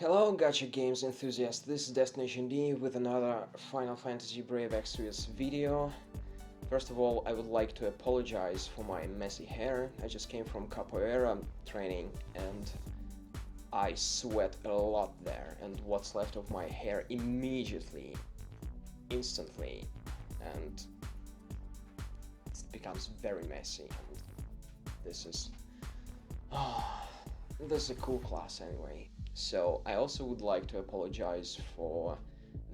Hello Gacha Games enthusiasts, this is Destination D with another Final Fantasy Brave Exvius video. First of all, I would like to apologize for my messy hair. I just came from capoeira training and I sweat a lot there, and what's left of my hair instantly, and it becomes very messy. And this is this is a cool class anyway. So I also would like to apologize for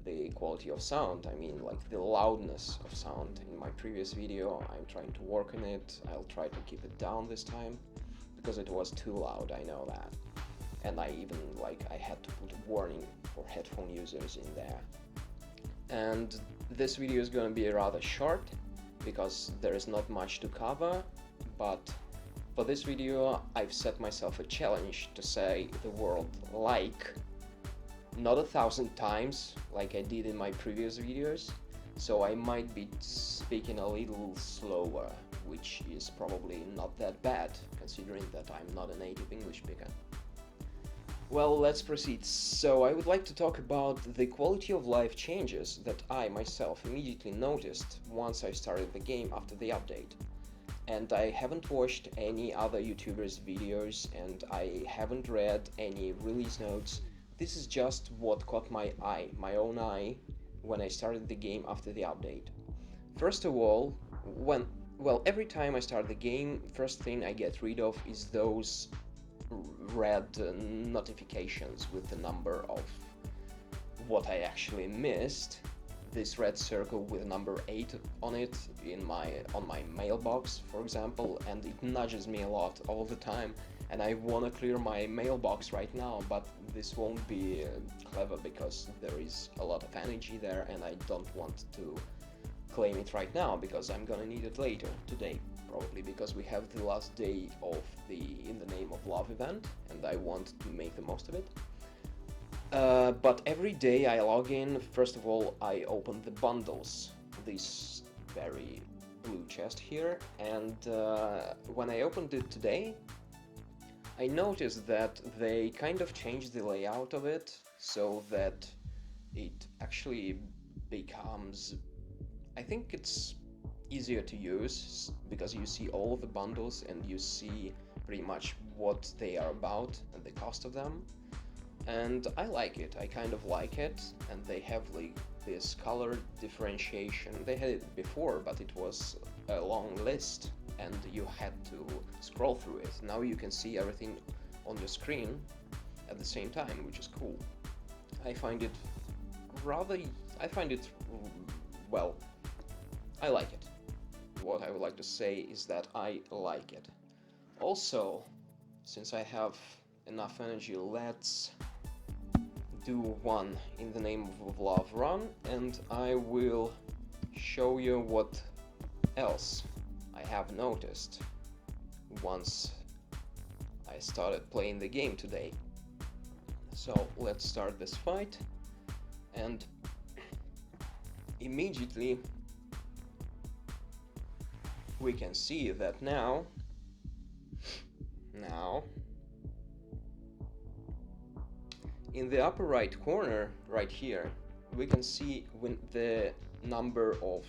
the quality of sound, I mean like the loudness of sound in my previous video. I'm trying to work on it. I'll try to keep it down this time because it was too loud, I know that. And I even I had to put a warning for headphone users in there. And this video is going to be rather short because there is not much to cover, but for this video I've set myself a challenge to say the word like not 1,000 times like I did in my previous videos, so I might be speaking a little slower, which is probably not that bad considering that I'm not a native English speaker. Well, let's proceed. So I would like to talk about the quality of life changes that I myself immediately noticed once I started the game after the update. And I haven't watched any other YouTubers' videos and I haven't read any release notes. This is just what caught my eye, my own eye, when I started the game after the update. First of all, every time I start the game, first thing I get rid of is those red notifications with the number of what I actually missed. This red circle with number 8 on it on my mailbox, for example, and it nudges me a lot all the time, and I want to clear my mailbox right now, but this won't be clever because there is a lot of energy there and I don't want to claim it right now because I'm gonna need it later, today probably, because we have the last day of the In the Name of Love event and I want to make the most of it. But every day I log in, first of all I open the bundles, this very blue chest here, and when I opened it today I noticed that they kind of changed the layout of it so that it actually becomes, I think it's easier to use because you see all of the bundles and you see pretty much what they are about and the cost of them. And I like it, I kind of like it, and they have this color differentiation. They had it before, but it was a long list and you had to scroll through it. Now you can see everything on your screen at the same time, which is cool. I find it, well, I like it. What I would like to say is that I like it. Also, since I have enough energy, let's do one In the Name of Love run, and I will show you what else I have noticed once I started playing the game today. So let's start this fight, and immediately we can see that now in the upper right corner, right here, we can see when the number of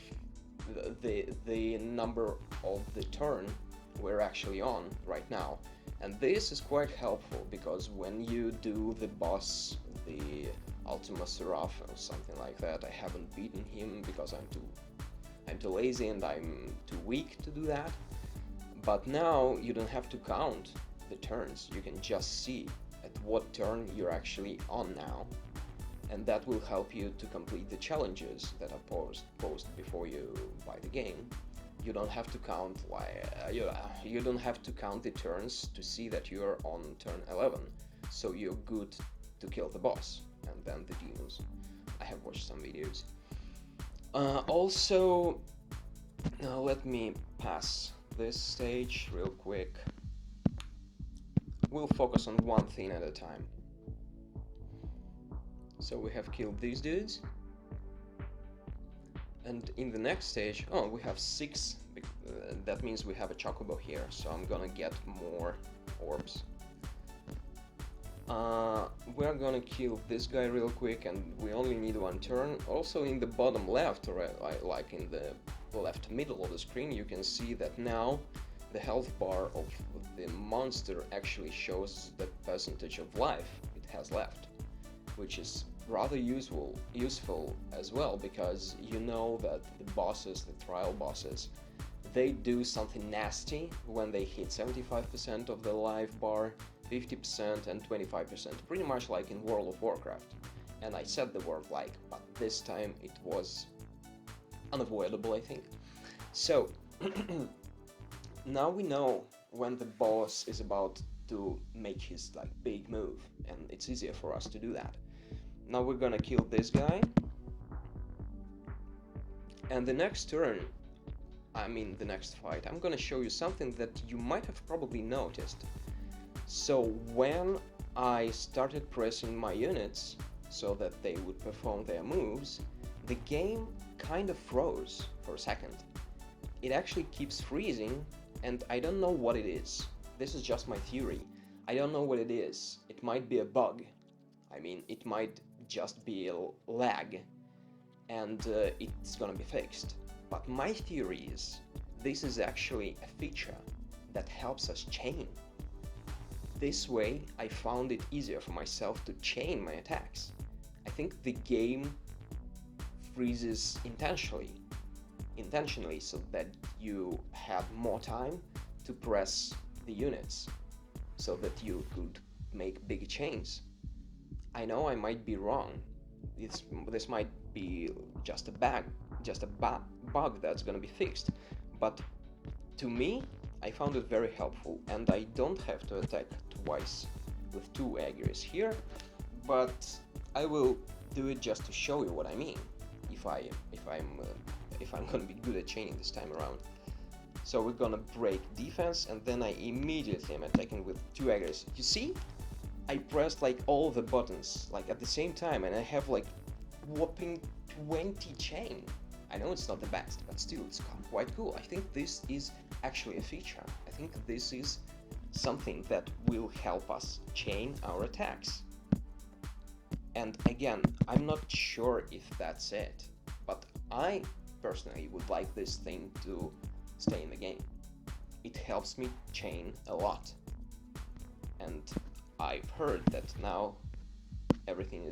the number of the turn we're actually on right now. And this is quite helpful because when you do the boss, the Ultima Seraph or something like that, I haven't beaten him because I'm too lazy and I'm too weak to do that. But now you don't have to count the turns, you can just see at what turn you're actually on now, and that will help you to complete the challenges that are posed before you buy the game. You don't have to count you don't have to count the turns to see that you're on turn 11, so you're good to kill the boss and then the demons. I have watched some videos. Also, now let me pass this stage real quick. We'll focus on one thing at a time. So we have killed these dudes, and in the next stage, we have 6, that means we have a chocobo here, so I'm gonna get more orbs. We're gonna kill this guy real quick, and we only need one turn. Also in the bottom left, or like in the left middle of the screen, you can see that now the health bar of the monster actually shows the percentage of life it has left, which is rather useful as well, because you know that the bosses, the trial bosses, they do something nasty when they hit 75% of the life bar, 50% and 25%, pretty much like in World of Warcraft. And I said the word like, but this time it was unavoidable, I think. So now we know when the boss is about to make his like big move, and it's easier for us to do that. Now we're gonna kill this guy, and the next turn, I mean the next fight, I'm gonna show you something that you might have probably noticed. So when I started pressing my units so that they would perform their moves, the game kind of froze for a second. It actually keeps freezing, and I don't know what it is. This is just my theory. I don't know what it is. It might be a bug. I mean, it might just be a lag, and it's gonna be fixed. But my theory is this is actually a feature that helps us chain. This way, I found it easier for myself to chain my attacks. I think the game freezes intentionally so that you had more time to press the units, so that you could make big chains. I know I might be wrong. This might be just a bug that's gonna be fixed, but to me, I found it very helpful, and I don't have to attack twice with 2 agres here, but I will do it just to show you what I mean, if I'm gonna be good at chaining this time around. So we're gonna break defense, and then I immediately am attacking with 2 agres. You see? I pressed like all the buttons like at the same time, and I have like whopping 20 chain. I know it's not the best, but still it's quite cool. I think this is actually a feature. I think this is something that will help us chain our attacks. And again, I'm not sure if that's it, but I personally would like this thing to stay in the game. It helps me chain a lot. And I've heard that now everything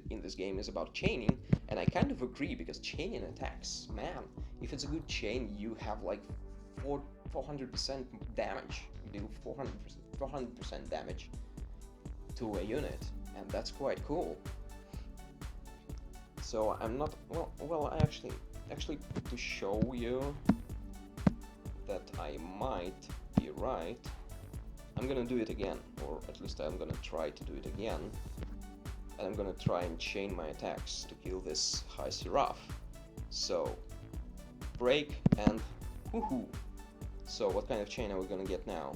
in this game is about chaining, and I kind of agree, because chaining attacks, man, if it's a good chain, you have like 400% damage. You do 400% damage to a unit, and that's quite cool. So I'm not I actually to show you that I might be right, I'm gonna do it again, or at least I'm gonna try to do it again, and I'm gonna try and chain my attacks to kill this high seraph. So break and woohoo. So what kind of chain are we gonna get now?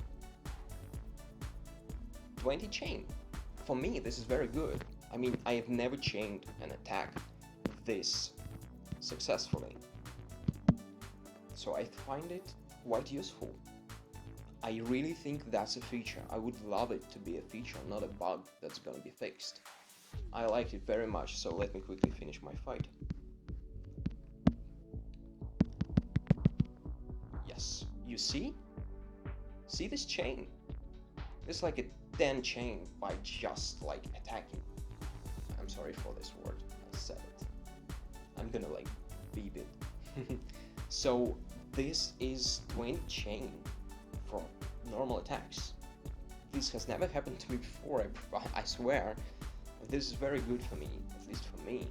20 chain. For me, this is very good. I mean, I have never chained an attack this successfully, so I find it quite useful. I really think that's a feature. I would love it to be a feature, not a bug that's gonna be fixed. I like it very much, so let me quickly finish my fight. Yes, you see? See this chain? It's like a 10 chain by just like attacking. I'm sorry for this word, I said it. I'm gonna like beep it. So this is 20 chain from normal attacks. This has never happened to me before, I swear. This is very good for me, at least for me.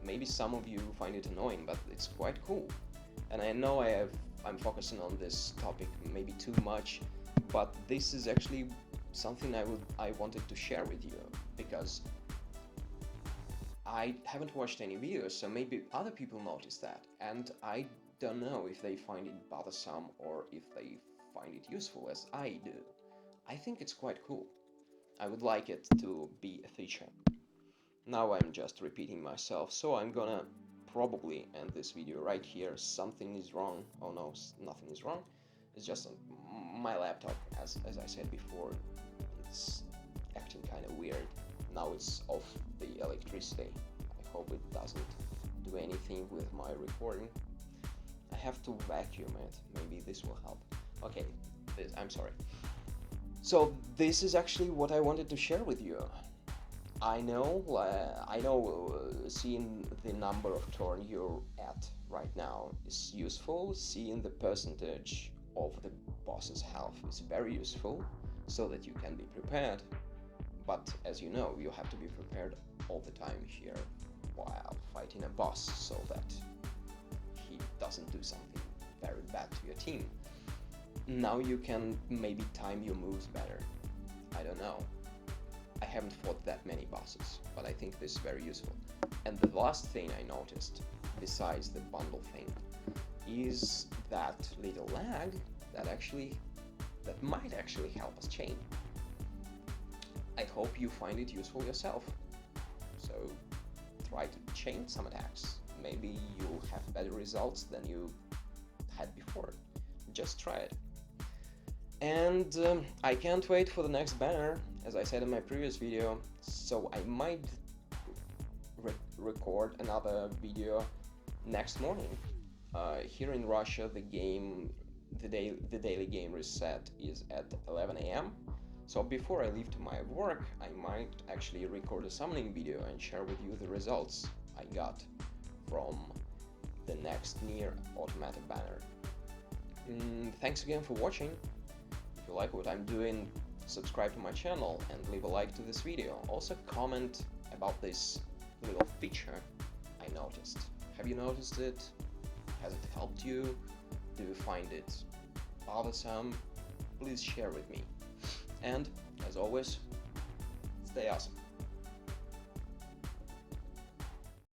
Maybe some of you find it annoying, but it's quite cool. And I know I'm focusing on this topic maybe too much, but this is actually something I wanted to share with you, because I haven't watched any videos, so maybe other people notice that, and I don't know if they find it bothersome or if they find it useful as I do. I think it's quite cool. I would like it to be a feature. Now I'm just repeating myself, so I'm gonna probably end this video right here. Something is wrong. Oh no, nothing is wrong. It's just my laptop, as I said before, it's acting kind of weird. weird. Now it's off the electricity. I hope it doesn't do anything with my recording. I have to vacuum it. Maybe this will help. Okay, I'm sorry. So this is actually what I wanted to share with you. I know, seeing the number of turn you're at right now is useful. Seeing the percentage of the boss's health is very useful, so that you can be prepared. But as you know, you have to be prepared all the time here while fighting a boss, so that he doesn't do something very bad to your team. Now you can maybe time your moves better. I don't know. I haven't fought that many bosses, but I think this is very useful. And the last thing I noticed, besides the bundle thing, is that little lag that might actually help us chain. I hope you find it useful yourself. So try to chain some attacks. Maybe you'll have better results than you had before. Just try it. And I can't wait for the next banner, as I said in my previous video, so I might record another video next morning. Here in Russia, the daily game reset is at 11 a.m. So before I leave to my work, I might actually record a summoning video and share with you the results I got from the next near automatic banner. Thanks again for watching. If you like what I'm doing, subscribe to my channel and leave a like to this video. Also comment about this little feature I noticed. Have you noticed it? Has it helped you? Do you find it bothersome? Please share with me. And as always, stay awesome.